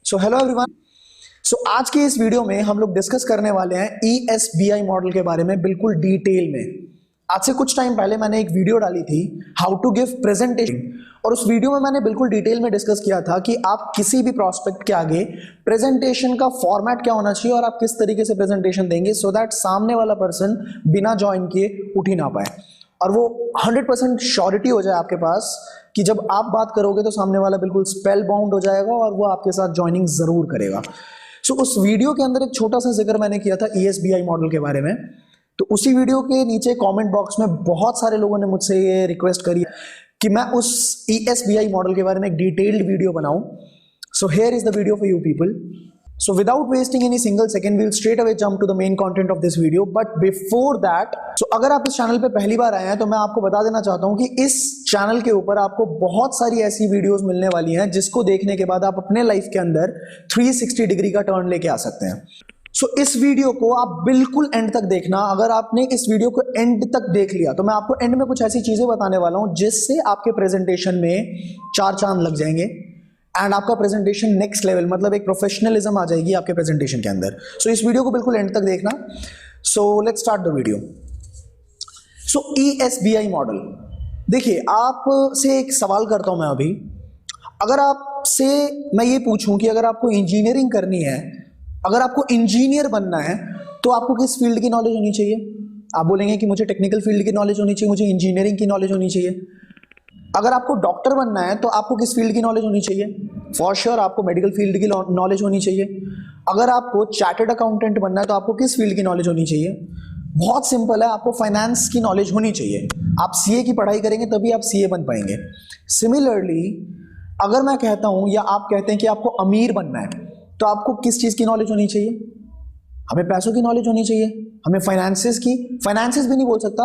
So hello everyone. आज की इस वीडियो में हम लोग डिस्कस करने वाले हैं ESBI मॉडल के बारे में बिल्कुल डिटेल में। आज से कुछ टाइम पहले मैंने एक वीडियो डाली थी हाउ टू गिव प्रेजेंटेशन, और उस वीडियो में मैंने बिल्कुल डिटेल में डिस्कस किया था कि आप किसी भी प्रोस्पेक्ट के आगे प्रेजेंटेशन का फॉर्मेट क्या होना चाहिए और आप किस तरीके से प्रेजेंटेशन देंगे सो दैट सामने वाला पर्सन बिना ज्वाइन किए उठ ही ना पाए, और वो 100% श्योरिटी हो जाए आपके पास कि जब आप बात करोगे तो सामने वाला बिल्कुल स्पेल बाउंड हो जाएगा और वो आपके साथ ज्वाइनिंग जरूर करेगा। उस वीडियो के अंदर एक छोटा सा जिक्र मैंने किया था ESBI मॉडल के बारे में। तो उसी वीडियो के नीचे कमेंट बॉक्स में बहुत सारे लोगों ने मुझसे ये रिक्वेस्ट करी कि मैं उस ESBI मॉडल के बारे में एक डिटेल्ड वीडियो बनाऊं। So here is the video for you people. So without wasting any single second, we'll straight away jump to the main content of this video. But before that, अगर आप इस channel पे पहली बार आए हैं तो मैं आपको बता देना चाहता हूं कि इस चैनल के ऊपर आपको बहुत सारी ऐसी वीडियोस मिलने वाली हैं जिसको देखने के बाद आप अपने लाइफ के अंदर 360 डिग्री का टर्न लेके आ सकते हैं। इस वीडियो को आप बिल्कुल एंड तक देखना। अगर आपने इस वीडियो को एंड तक देख लिया तो मैं आपको एंड में कुछ ऐसी चीजें बताने वाला हूं जिससे आपके प्रेजेंटेशन में चार चांद लग जाएंगे एंड आपका प्रेजेंटेशन नेक्स्ट लेवल, मतलब एक प्रोफेशनलिज्म आ जाएगी आपके प्रेजेंटेशन के अंदर। इस वीडियो को बिल्कुल एंड तक देखना। Let's start the video. ESBI model, देखिए आपसे एक सवाल करता हूं मैं अभी। अगर आपसे मैं ये पूछूं कि अगर आपको इंजीनियरिंग करनी है, अगर आपको इंजीनियर बनना है तो आपको किस फील्ड की नॉलेज होनी चाहिए? आप बोलेंगे कि मुझे टेक्निकल फील्ड की नॉलेज होनी चाहिए, मुझे इंजीनियरिंग की नॉलेज होनी चाहिए। अगर आपको डॉक्टर बनना है तो आपको किस फील्ड की नॉलेज होनी चाहिए? फॉर श्योर आपको मेडिकल फील्ड की नॉलेज होनी चाहिए। अगर आपको चार्टर्ड अकाउंटेंट बनना है तो आपको किस फील्ड की नॉलेज होनी चाहिए? बहुत सिंपल है, आपको फाइनेंस की नॉलेज होनी चाहिए। आप CA की पढ़ाई करेंगे तभी आप CA बन पाएंगे। सिमिलरली अगर मैं कहता हूं या आप कहते हैं कि आपको अमीर बनना है तो आपको किस चीज की नॉलेज होनी चाहिए? हमें पैसों की नॉलेज होनी चाहिए, हमें फाइनेंसेस भी नहीं बोल सकता,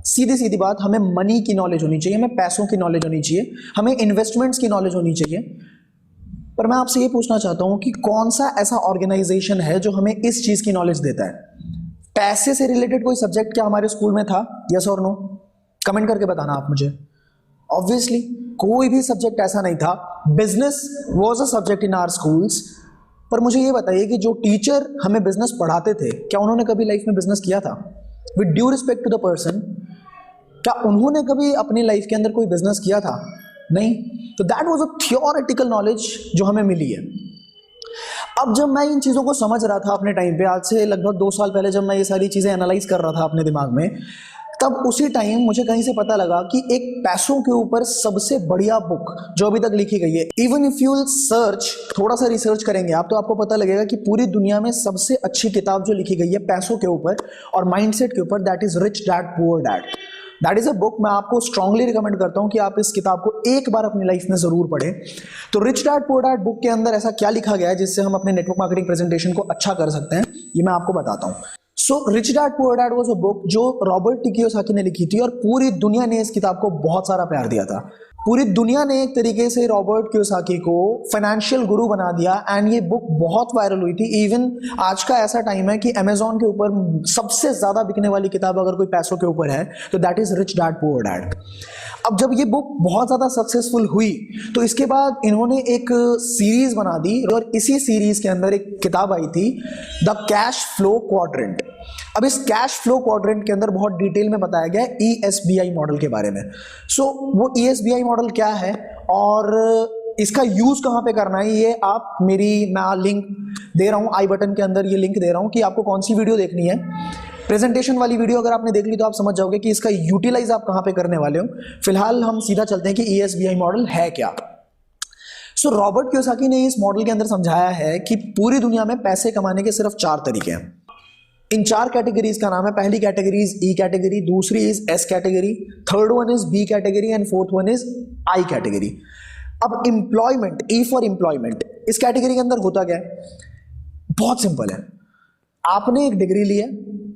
सीधी सीधी बात, हमें मनी की नॉलेज होनी चाहिए, हमें पैसों की नॉलेज होनी चाहिए, हमें इन्वेस्टमेंट्स की नॉलेज होनी चाहिए। पर मैं आपसे ये पूछना चाहता हूं कि कौन सा ऐसा ऑर्गेनाइजेशन है जो हमें इस चीज की नॉलेज देता है? पैसे से रिलेटेड कोई सब्जेक्ट क्या हमारे स्कूल में था? यस और नो? कमेंट करके बताना आप मुझे। ऑब्वियसली कोई भी सब्जेक्ट ऐसा नहीं था। Business was a subject in our schools. पर मुझे ये बताइए कि जो टीचर हमें बिजनेस पढ़ाते थे क्या उन्होंने कभी लाइफ में बिजनेस किया था? With due respect to the person, क्या उन्होंने कभी अपनी लाइफ के अंदर कोई बिजनेस किया था? नहीं। तो that was a theoretical knowledge जो हमें मिली है। अब जब मैं इन चीजों को समझ रहा था अपने टाइम पे, आज से लगभग 2 साल पहले जब मैं ये सारी चीजें एनालाइज कर रहा था अपने दिमाग में, तब उसी टाइम मुझे कहीं से पता लगा कि एक पैसों के ऊपर सबसे बढ़िया बुक जो अभी तक लिखी गई है, इवन इफ यू सर्च, थोड़ा सा रिसर्च करेंगे आप तो आपको पता लगेगा कि पूरी दुनिया में सबसे अच्छी किताब जो लिखी गई है पैसों के ऊपर और माइंडसेट के ऊपर, that is rich dad poor dad. That is a book. मैं आपको स्ट्रांगली रिकमेंड करता हूं कि आप इस किताब को एक बार अपनी लाइफ में जरूर पढ़ें। तो rich dad poor dad book के अंदर ऐसा क्या लिखा गया है जिससे हम अपने नेटवर्क मार्केटिंग प्रेजेंटेशन को अच्छा कर सकते हैं, ये मैं आपको बताता हूं। Rich dad poor dad was a book जो रॉबर्ट कियोसाकी ने लिखी थी और पूरी दुनिया ने इस किताब को बहुत सारा प्यार दिया था। पूरी दुनिया ने एक तरीके से रॉबर्ट कियोसाकी को फाइनेंशियल गुरु बना दिया एंड ये बुक बहुत वायरल हुई थी। इवन आज का ऐसा टाइम है कि अमेजॉन के ऊपर सबसे ज्यादा बिकने वाली किताब अगर कोई पैसों के ऊपर है तो that is rich dad poor dad. अब जब ये बुक बहुत ज्यादा सक्सेसफुल हुई तो इसके बाद इन्होंने एक सीरीज बना दी और इसी सीरीज के अंदर एक किताब आई थी द कैश फ्लो क्वाड्रेंट। अब इस कैश फ्लो क्वाड्रेंट के अंदर बहुत डिटेल में बताया गया है ESBI मॉडल के बारे में। वो ESBI मॉडल क्या है और इसका यूज कहां पे करना है, ये आप मैं लिंक दे रहा हूं, आई बटन के अंदर ये लिंक दे रहा हूं कि आपको कौन सी वीडियो देखनी है। प्रेजेंटेशन वाली वीडियो अगर आपने देख ली तो आप समझ जाओगे कि इसका यूटिलाइज आप कहां पे करने वाले हो। फिलहाल हम सीधा चलते हैं कि ESBI मॉडल है क्या। रॉबर्ट कियोसाकी ने इस मॉडल के अंदर समझाया है कि पूरी दुनिया में पैसे कमाने के सिर्फ 4 तरीके हैं। इन 4 कैटेगरीज का नाम है, पहली कैटेगरी इज E कैटेगरी, दूसरी is S category, third one is B category and fourth one is I category. अब एम्प्लॉयमेंट, E फॉर एम्प्लॉयमेंट, इस कैटेगरी के अंदर होता क्या है? बहुत सिंपल है। आपने एक डिग्री ली है,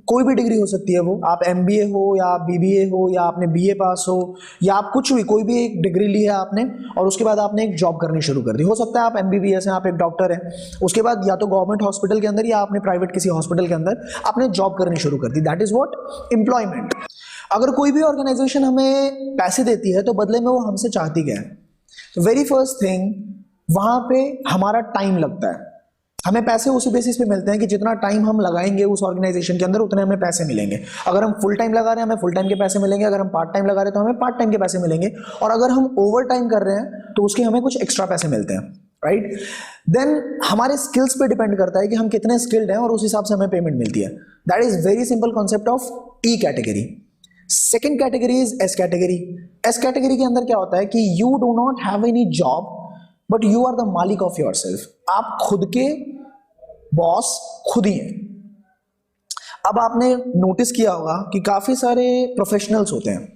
कोई भी डिग्री हो सकती है, वो आप MBA हो या आप BBA हो या आपने BA पास हो या आप कुछ भी, कोई भी एक डिग्री ली है आपने और उसके बाद आपने एक जॉब करनी शुरू कर दी। हो सकता है आप MBBS हैं, आप एक डॉक्टर हैं, उसके बाद या तो गवर्नमेंट हॉस्पिटल के अंदर या आपने प्राइवेट किसी हॉस्पिटल के अंदर आपने जॉब करनी शुरू कर दी। That is what employment. अगर कोई भी ऑर्गेनाइजेशन हमें पैसे देती है तो बदले में वो हमसे चाहती क्या है? वेरी फर्स्ट थिंग वहां पे हमारा टाइम लगता है, हमें पैसे उसी बेसिस पे मिलते हैं कि जितना टाइम हम लगाएंगे उस ऑर्गेनाइजेशन के अंदर उतने हमें पैसे मिलेंगे। अगर हम फुल टाइम लगा रहे हैं हमें फुल टाइम के पैसे मिलेंगे, अगर हम पार्ट टाइम लगा रहे हैं तो हमें पार्ट टाइम के पैसे मिलेंगे, और अगर हम ओवर टाइम कर रहे हैं तो उसके हमें कुछ एक्स्ट्रा पैसे मिलते हैं, राइट। देन हमारे स्किल्स पे डिपेंड करता है कि हम कितने स्किल्ड हैं और उस हिसाब से हमें पेमेंट मिलती है। That is very simple concept of E category. Second category is S category. S category के अंदर क्या होता है कि you do not have any job but you are the मालिक ऑफ योर सेल्फ। आप खुद के बॉस खुद ही हैं। अब आपने नोटिस किया होगा कि काफी सारे प्रोफेशनल्स होते हैं,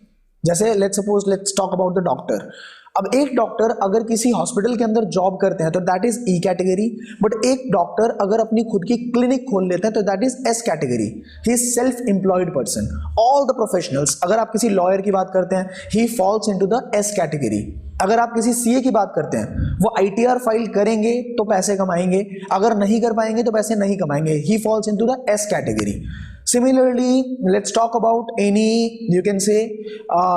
जैसे let's talk about the doctor. अब एक डॉक्टर अगर किसी हॉस्पिटल के अंदर जॉब करते हैं तो that is E category, but एक डॉक्टर अगर अपनी खुद की क्लिनिक खोल लेते हैं तो that is S category. He is self employed person. All the professionals, अगर आप किसी लॉयर की बात करते हैं he falls into the S category. अगर आप किसी सीए की बात करते हैं वो आईटीआर फाइल करेंगे तो पैसे कमाएंगे, अगर नहीं कर पाएंगे तो पैसे नहीं कमाएंगे। He falls into the S category. Similarly, let's talk about any, you can say,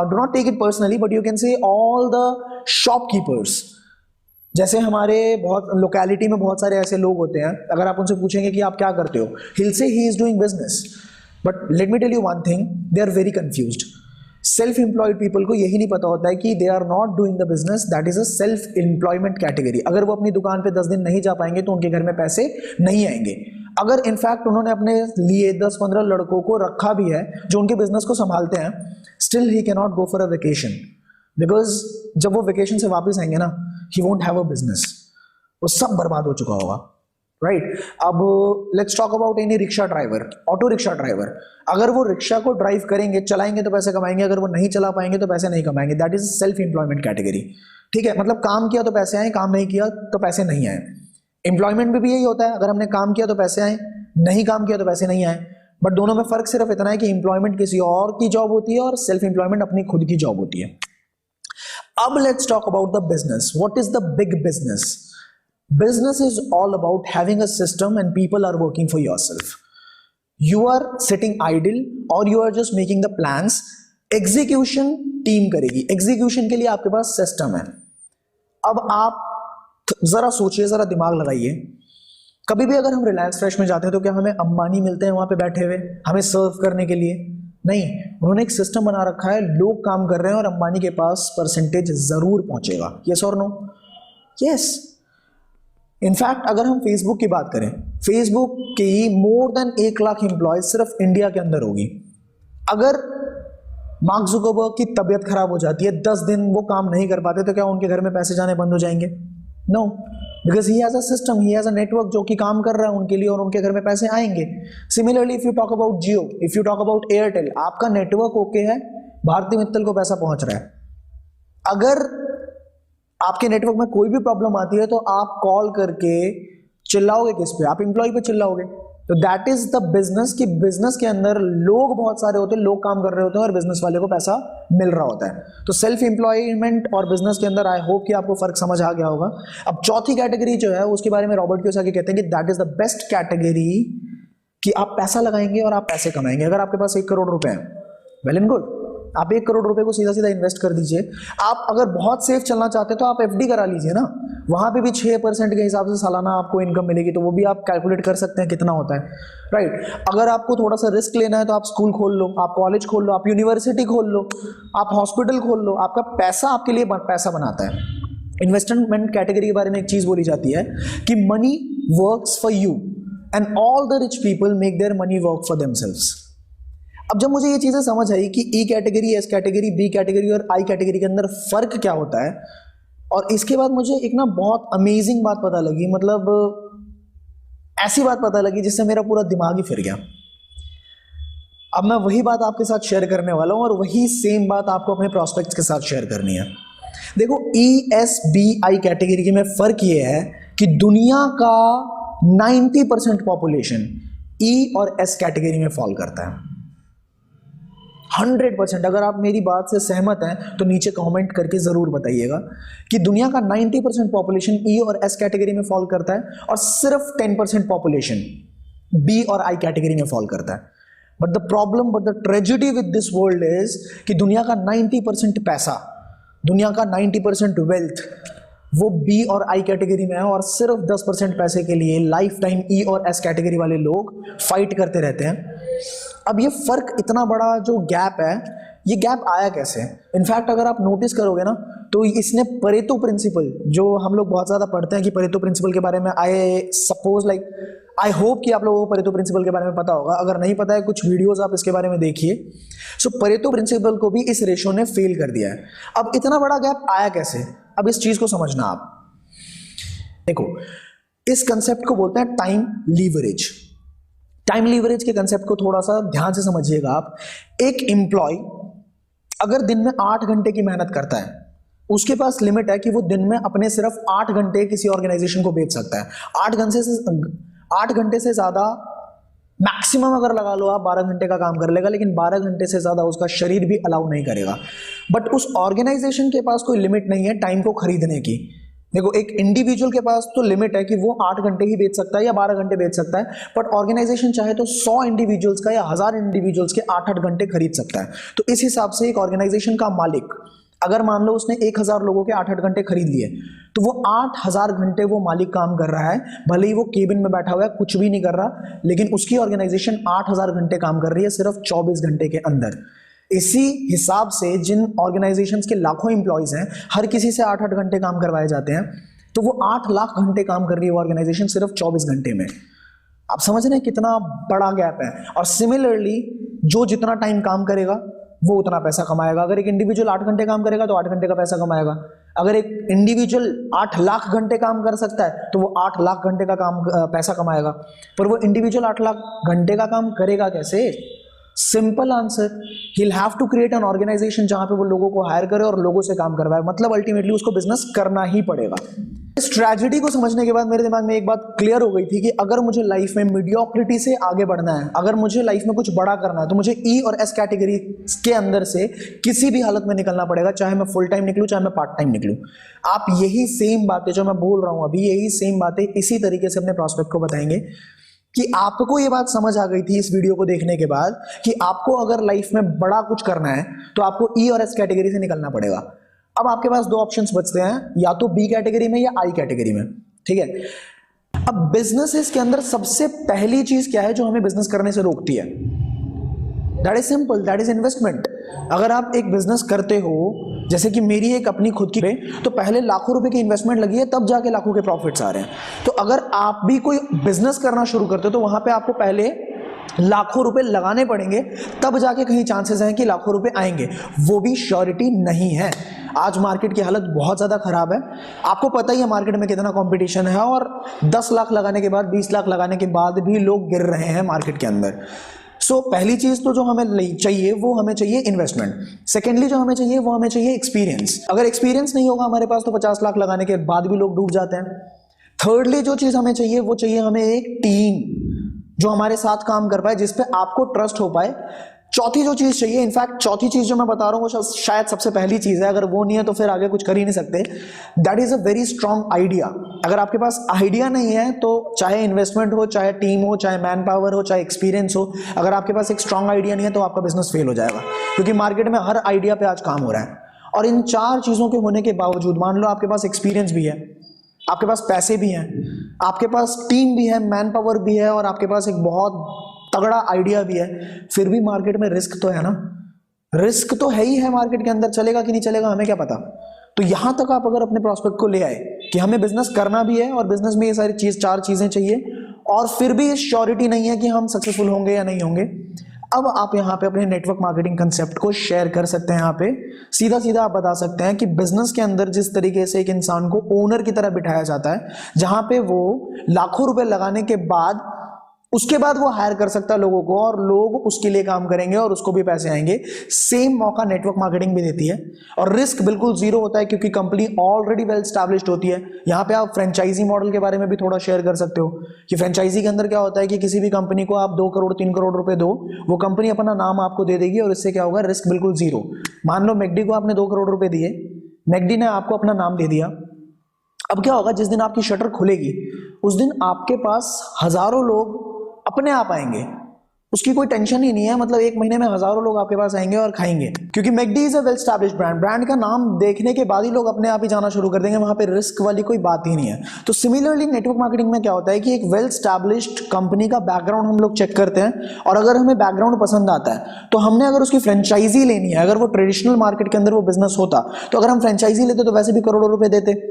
do not take it personally, but you can say all the shopkeepers. जैसे हमारे बहुत लोकेलिटी में बहुत सारे ऐसे लोग होते हैं, अगर आप उनसे पूछेंगे कि आप क्या करते हो, he'll say he is doing business. But let me tell you one thing, they are very confused. Self employed people को यही नहीं पता होता है कि they are not doing the business, that is a self employment category. अगर वो अपनी दुकान पे 10 दिन नहीं जा पाएंगे तो उनके घर में पैसे नहीं आएंगे। अगर इनफैक्ट उन्होंने अपने लिए 10-15 लड़कों को रखा भी है जो उनके बिजनेस को संभालते हैं, still he can not go for a vacation, because जब वो वेकेशन से वापस आएंगे ना, he won't have a business, वो सब बर्बाद हो चुका होगा, राइट। अब let's talk about any rickshaw driver, auto rickshaw driver. अगर वो रिक्शा को ड्राइव करेंगे, चलाएंगे तो पैसे कमाएंगे, अगर वो नहीं चला पाएंगे तो पैसे नहीं कमाएंगे। That is self employment category, ठीक है। मतलब काम किया तो पैसे आए, काम नहीं किया तो पैसे नहीं आए। एम्प्लॉयमेंट में भी यही होता है, अगर हमने काम किया तो पैसे आए, नहीं काम किया तो पैसे नहीं आए। बट दोनों में फर्क सिर्फ इतना है कि एम्प्लॉयमेंट किसी और की जॉब होती है और सेल्फ एम्प्लॉयमेंट अपनी खुद की जॉब होती है। अब let's talk about the business. What is the big business? Business is all about having a system and people are working for yourself. You are sitting idle or you are just making the plans. Execution team करेगी। Execution के लिए आपके पास system है। अब आप जरा सोचिए, जरा दिमाग लगाइए, कभी भी अगर हम रिलायंस फ्रेश में जाते हैं तो क्या हमें अंबानी मिलते हैं वहां पे बैठे हुए हमें सर्व करने के लिए? नहीं, उन्होंने एक सिस्टम बना रखा है, लोग काम कर रहे हैं और अंबानी के पास परसेंटेज जरूर पहुंचेगा। यस और नो? यस। इनफैक्ट अगर हम फेसबुक की बात करें, फेसबुक की मोर देन 1 लाख एम्प्लॉय सिर्फ इंडिया के अंदर होगी। अगर मार्क जुकरबर्ग की तबीयत खराब हो जाती है, 10 दिन वो काम नहीं कर पाते, तो क्या उनके घर में पैसे जाने बंद हो जाएंगे? No, because he has a system, he has a network जो कि काम कर रहा है उनके लिए और उनके घर में पैसे आएंगे। Similarly if you talk about Jio, if you talk about Airtel, आपका नेटवर्क ओके है, भारती मित्तल को पैसा पहुंच रहा है। अगर आपके नेटवर्क में कोई भी प्रॉब्लम आती है तो आप कॉल करके चिल्लाओगे किस पे? आप एम्प्लॉय पे चिल्लाओगे। तो दैट इज द बिजनेस, कि बिजनेस के अंदर लोग बहुत सारे होते हैं, लोग काम कर रहे होते हैं और बिजनेस वाले को पैसा मिल रहा होता है। तो सेल्फ एम्प्लॉयमेंट और बिजनेस के अंदर आई होप कि आपको फर्क समझ आ गया होगा। अब चौथी कैटेगरी जो है उसके बारे में रॉबर्ट कियोसाकी कहते हैं कि that is the best category, कि आप पैसा लगाएंगे और आप पैसे कमाएंगे। अगर आपके पास 1 करोड़ रुपए हैं, वेल एंड गुड, आप 1 करोड़ रुपए को सीधा सीधा इन्वेस्ट कर दीजिए। आप अगर बहुत सेफ चलना चाहते हैं तो आप एफडी करा लीजिए ना, वहां पे भी 6% के हिसाब से सालाना आपको इनकम मिलेगी, तो वो भी आप कैलकुलेट कर सकते हैं कितना होता है, राइट। अगर आपको थोड़ा सा रिस्क लेना है तो आप स्कूल खोल लो, आप कॉलेज खोल लो, आप यूनिवर्सिटी खोल लो, आप हॉस्पिटल खोल लो, आपका पैसा आपके लिए पैसा बनाता है। इन्वेस्टमेंट कैटेगरी के बारे में एक चीज बोली जाती है कि money works for you and all the rich people make their money work for themselves. अब जब मुझे ये चीजें समझ आई कि E category, S category, B category और आई कैटेगरी के अंदर फर्क क्या होता है, और इसके बाद मुझे एक ना बहुत अमेजिंग बात पता लगी, मतलब ऐसी बात पता लगी जिससे मेरा पूरा दिमाग ही फिर गया। अब मैं वही बात आपके साथ शेयर करने वाला हूं और वही सेम बात आपको अपने प्रोस्पेक्ट्स के साथ शेयर करनी है। देखो, ई, एस, बी, आई कैटेगरी में फर्क ये है कि दुनिया का 90% पॉपुलेशन ई और एस कैटेगरी में फॉल करता है। 100%। अगर आप मेरी बात से सहमत हैं तो नीचे कमेंट करके जरूर बताइएगा कि दुनिया का 90% पॉपुलेशन ई और एस कैटेगरी में फॉल करता है और सिर्फ 10% पॉपुलेशन बी और आई कैटेगरी में फॉल करता है। But the problem, but the tragedy with this world is कि दुनिया का 90% पैसा, दुनिया का 90% वेल्थ वो बी और आई कैटेगरी में है, और सिर्फ 10% पैसे के लिए लाइफ टाइम ई और एस कैटेगरी वाले लोग फाइट करते रहते हैं। अब ये फर्क इतना बड़ा जो गैप है, ये गैप आया कैसे? इनफैक्ट अगर आप नोटिस करोगे ना, तो इसने परेतो प्रिंसिपल, जो हम लोग बहुत ज्यादा पढ़ते हैं कि परेतो प्रिंसिपल के बारे में, आई होप कि आप लोगों को परेतो प्रिंसिपल के बारे में पता होगा। अगर नहीं पता है, कुछ वीडियोस आप इसके बारे में देखिए। सो परेतो प्रिंसिपल को भी इस रेशो ने फेल कर दिया है। अब इतना बड़ा गैप आया कैसे? अब इस चीज को समझना। आप देखो, इस कंसेप्ट को बोलते हैं टाइम लीवरेज। टाइम लीवरेज के कंसेप्ट को थोड़ा सा ध्यान से समझिएगा आप। एक एम्प्लॉय अगर दिन में 8 घंटे की मेहनत करता है, उसके पास लिमिट है कि वो दिन में अपने सिर्फ 8 घंटे किसी ऑर्गेनाइजेशन को बेच सकता है। 8 घंटे से ज्यादा मैक्सिमम अगर लगा लो आप 12 घंटे का काम कर लेगा, लेकिन 12 घंटे से ज्यादा उसका शरीर भी अलाउ नहीं करेगा। बट उस ऑर्गेनाइजेशन के पास कोई लिमिट नहीं है टाइम को खरीदने की। देखो, एक इंडिविजुअल के पास तो लिमिट है कि वो 8 घंटे ही बेच सकता है या 12 घंटे बेच सकता है, बट ऑर्गेनाइजेशन चाहे तो 100 इंडिविजुअल्स का या 1000 इंडिविजुअल्स के 8-8 घंटे खरीद सकता है। तो इस हिसाब से एक ऑर्गेनाइजेशन का मालिक, अगर मान लो उसने 1000 लोगों के 8-8 घंटे खरीद लिए, तो वो 8000 घंटे वो मालिक काम कर रहा है। भले ही वो केबिन में बैठा हुआ है, कुछ भी नहीं कर रहा, लेकिन उसकी ऑर्गेनाइजेशन 8000 घंटे काम कर रही है सिर्फ 24 घंटे के अंदर। इसी हिसाब से जिन ऑर्गेनाइजेशंस के लाखों एम्प्लॉयज हैं, हर किसी से 8-8 घंटे काम करवाए जाते हैं, तो वो 8 लाख घंटे काम कर रही है ऑर्गेनाइजेशन सिर्फ 24 घंटे में। आप समझ रहे हैं कितना बड़ा गैप है? और सिमिलरली, जो जितना टाइम काम करेगा वो उतना पैसा कमाएगा। अगर एक इंडिविजुअल 8 घंटे काम करेगा तो 8 घंटे का पैसा कमाएगा। अगर एक इंडिविजुअल 8 लाख घंटे काम कर सकता है तो वो 8 लाख घंटे का पैसा कमाएगा। पर वो इंडिविजुअल 8 लाख घंटे का काम करेगा कैसे? Simple answer, he will have to create an organization जहां पे वो लोगों को हायर करे और लोगों से काम करवाए। मतलब अल्टीमेटली उसको बिजनेस करना ही पड़ेगा। इस ट्रेजेडी को समझने के बाद मेरे दिमाग में एक बात क्लियर हो गई थी कि अगर मुझे लाइफ में मीडियोक्रिटी से आगे बढ़ना है, अगर मुझे लाइफ में कुछ बड़ा करना है, तो मुझे ई और एस कैटेगरी के अंदर से किसी भी हालत में निकलना पड़ेगा, चाहे मैं फुल टाइम निकलूं, चाहे मैं पार्ट टाइम निकलूं। आप यही सेम बातें जो मैं बोल रहा हूं अभी, यही सेम बातें इसी तरीके से अपने प्रॉस्पेक्ट को बताएंगे कि आपको ये बात समझ आ गई थी इस वीडियो को देखने के बाद कि आपको अगर लाइफ में बड़ा कुछ करना है तो आपको ई और एस कैटेगरी से निकलना पड़ेगा। अब आपके पास 2 ऑप्शंस बचते हैं, या तो बी कैटेगरी में या आई कैटेगरी में। ठीक है। अब बिजनेसेस के अंदर सबसे पहली चीज क्या है जो हमें बिजनेस करने से रोकती है? That is simple, that is investment. अगर आप एक बिजनेस करते हो, जैसे कि मेरी एक अपनी खुद की, तो पहले लाखों रुपए की इन्वेस्टमेंट लगी है, तब जाके लाखों के प्रॉफिट्स आ रहे हैं। तो अगर आप भी कोई बिजनेस करना शुरू करते हो तो वहां पे आपको पहले लाखों रुपए लगाने पड़ेंगे, तब जाके कहीं चांसेस हैं कि लाखों रुपए आएंगे। वो भी श्योरिटी नहीं है। आज मार्केट की हालत बहुत ज्यादा खराब है, आपको पता ही है मार्केट में कितना कंपटीशन है, और 10 लाख लगाने के बाद, 20 लाख लगाने के बाद भी लोग गिर रहे हैं मार्केट के अंदर। सो पहली चीज तो जो हमें चाहिए वो हमें चाहिए इन्वेस्टमेंट। सेकेंडली जो हमें चाहिए वो हमें चाहिए एक्सपीरियंस। अगर एक्सपीरियंस नहीं होगा हमारे पास तो 50 लाख लगाने के बाद भी लोग डूब जाते हैं। थर्डली जो चीज हमें चाहिए वो चाहिए हमें एक टीम जो हमारे साथ काम कर पाए, जिसपे आपको ट्रस्ट हो पाए। चौथी जो चीज चाहिए, इनफैक्ट चौथी चीज जो मैं बता रहा हूँ वो शायद सबसे पहली चीज है, अगर वो नहीं है तो फिर आगे कुछ कर ही नहीं सकते। That is a very strong idea. अगर आपके पास आइडिया नहीं है तो चाहे इन्वेस्टमेंट हो, चाहे टीम हो, चाहे मैन पावर हो, चाहे एक्सपीरियंस हो, अगर आपके पास एक स्ट्रॉन्ग आइडिया नहीं है तो आपका बिजनेस फेल हो जाएगा, क्योंकि मार्केट में हर आइडिया पे आज काम हो रहा है। और इन 4 चीजों के होने के बावजूद, मान लो आपके पास एक्सपीरियंस भी है, आपके पास पैसे भी हैं, आपके पास टीम भी है, मैन पावर भी है, और आपके पास एक बहुत तगड़ा आइडिया भी है, फिर भी मार्केट में रिस्क तो है ना। रिस्क तो है ही है मार्केट के अंदर, चलेगा कि नहीं चलेगा हमें क्या पता। तो यहां तक आप अगर अपने प्रॉस्पेक्ट को ले आए कि हमें बिजनेस करना भी है और बिजनेस में ये सारी 4 चीजें चाहिए, और फिर भी श्योरिटी नहीं है कि हम सक्सेसफुल होंगे या नहीं होंगे, अब आप यहाँ पे अपने नेटवर्क मार्केटिंग कंसेप्ट को शेयर कर सकते हैं। यहाँ पे सीधा सीधा आप बता सकते हैं कि बिजनेस के अंदर जिस तरीके से एक इंसान को ओनर की तरह बिठाया जाता है, जहां पे वो लाखों रुपए लगाने के बाद उसके बाद वो हायर कर सकता है लोगों को, और लोग उसके लिए काम करेंगे और उसको भी पैसे आएंगे। सेम मौका नेटवर्क मार्केटिंग भी देती है, और रिस्क बिल्कुल जीरो होता है क्योंकि कंपनी ऑलरेडी वेल स्टैब्लिश्ड होती है। यहाँ पे आप फ्रेंचाइजी मॉडल के बारे में भी थोड़ा शेयर कर सकते हो कि फ्रेंचाइजी के अंदर क्या होता है कि किसी भी कंपनी को आप 2 करोड़ 3 करोड़ रुपए दो, वो कंपनी अपना नाम आपको दे देगी, और इससे क्या होगा, रिस्क बिल्कुल जीरो। मान लो मैकडी को आपने 2 करोड़ रुपए दिए, मैकडी ने आपको अपना नाम दे दिया। अब क्या होगा, जिस दिन आपकी शटर खुलेगी उस दिन आपके पास हजारों लोग अपने आप आएंगे, उसकी कोई टेंशन ही नहीं है, मतलब एक महीने में हजारों लोग आपके पास आएंगे और खाएंगे, क्योंकि McD is a well established brand. Brand का नाम देखने के बाद ही लोग अपने आप ही जाना शुरू कर देंगे, वहां पे रिस्क वाली कोई बात ही नहीं है। तो सिमिलरली नेटवर्क मार्केटिंग में क्या होता है कि एक वेल स्टैब्लिश्ड कंपनी का बैकग्राउंड हम लोग चेक करते हैं, और अगर हमें बैकग्राउंड पसंद आता है तो हमने अगर उसकी फ्रेंचाइजी लेनी है, अगर वो ट्रेडिशनल मार्केट के अंदर वो बिजनेस होता, तो अगर हम फ्रेंचाइजी लेते तो वैसे भी करोड़ों रुपए देते।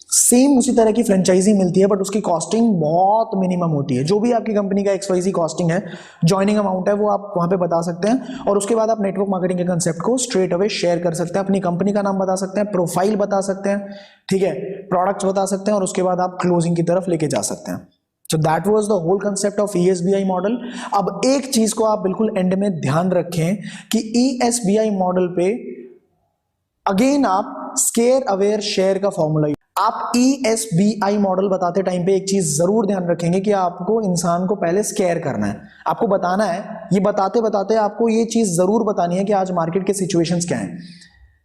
सेम उसी तरह की फ्रेंचाइजी मिलती है, बट उसकी कॉस्टिंग बहुत मिनिमम होती है। जो भी आपकी कंपनी का XYZ कॉस्टिंग है, जॉइनिंग अमाउंट है, वो आप वहां पे बता सकते हैं, और उसके बाद आप नेटवर्क मार्केटिंग के कंसेप्ट को स्ट्रेट अवे शेयर कर सकते हैं। अपनी कंपनी का नाम बता सकते हैं, प्रोफाइल बता सकते हैं, ठीक है, प्रोडक्ट्स बता सकते हैं, और उसके बाद आप क्लोजिंग की तरफ लेके जा सकते हैं। So that was the whole concept of ESBI model. अब एक चीज को आप बिल्कुल एंड में ध्यान रखें कि ESBI मॉडल पे अगेन आप स्केयर अवेयर शेयर का फॉर्मूला, आप ESBI मॉडल बताते टाइम पे एक चीज जरूर ध्यान रखेंगे कि आपको इंसान को पहले स्केयर करना है, आपको बताना है, ये बताते बताते आपको ये चीज जरूर बतानी है कि आज मार्केट के सिचुएशंस क्या हैं।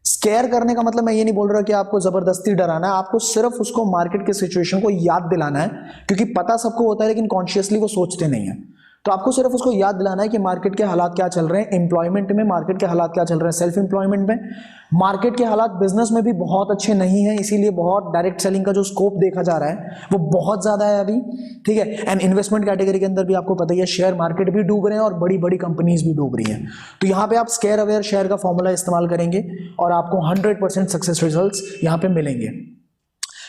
स्केयर करने का मतलब मैं ये नहीं बोल रहा कि आपको जबरदस्ती डराना है, आपको सिर्फ उसको मार्केट के सिचुएशन को याद दिलाना है, क्योंकि पता सबको होता है लेकिन कॉन्शियसली वो सोचते नहीं है। तो आपको सिर्फ उसको याद दिलाना है कि मार्केट के हालात क्या चल रहे हैं, एम्प्लॉयमेंट में मार्केट के हालात क्या चल रहे हैं, सेल्फ एम्प्लॉयमेंट में मार्केट के हालात बिजनेस में भी बहुत अच्छे नहीं है, इसीलिए बहुत डायरेक्ट सेलिंग का जो स्कोप देखा जा रहा है वो बहुत ज्यादा है अभी, ठीक है। एंड इन्वेस्टमेंट कैटेगरी के अंदर भी आपको पता ही है, शेयर मार्केट भी डूब रहे हैं और बड़ी बड़ी कंपनीज भी डूब रही हैं। तो यहाँ पे आप स्केयर अवेयर शेयर का फॉर्मूला इस्तेमाल करेंगे और आपको 100% सक्सेस रिजल्ट्स यहाँ पे मिलेंगे।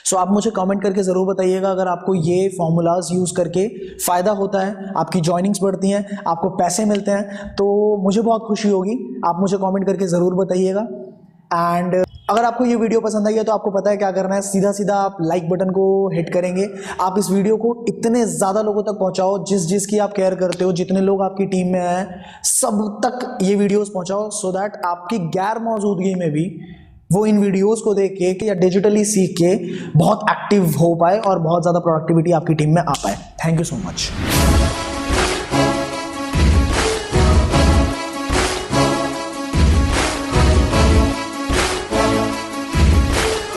सो आप मुझे कमेंट करके ज़रूर बताइएगा अगर आपको ये फॉर्मूलाज यूज़ करके फ़ायदा होता है, आपकी जॉइनिंग्स बढ़ती हैं, आपको पैसे मिलते हैं, तो मुझे बहुत खुशी होगी। आप मुझे कमेंट करके ज़रूर बताइएगा। एंड अगर आपको ये वीडियो पसंद आई है तो आपको पता है क्या करना है, सीधा सीधा आप लाइक बटन को हिट करेंगे। आप इस वीडियो को इतने ज़्यादा लोगों तक पहुंचाओ, जिसकी आप केयर करते हो, जितने लोग आपकी टीम में हैं, सब तक ये वीडियोस पहुंचाओ, सो दैट आपकी गैर मौजूदगी में भी वो इन वीडियोस को देख के या डिजिटली सीख के बहुत एक्टिव हो पाए और बहुत ज़्यादा प्रोडक्टिविटी आपकी टीम में आ पाए। Thank you so much.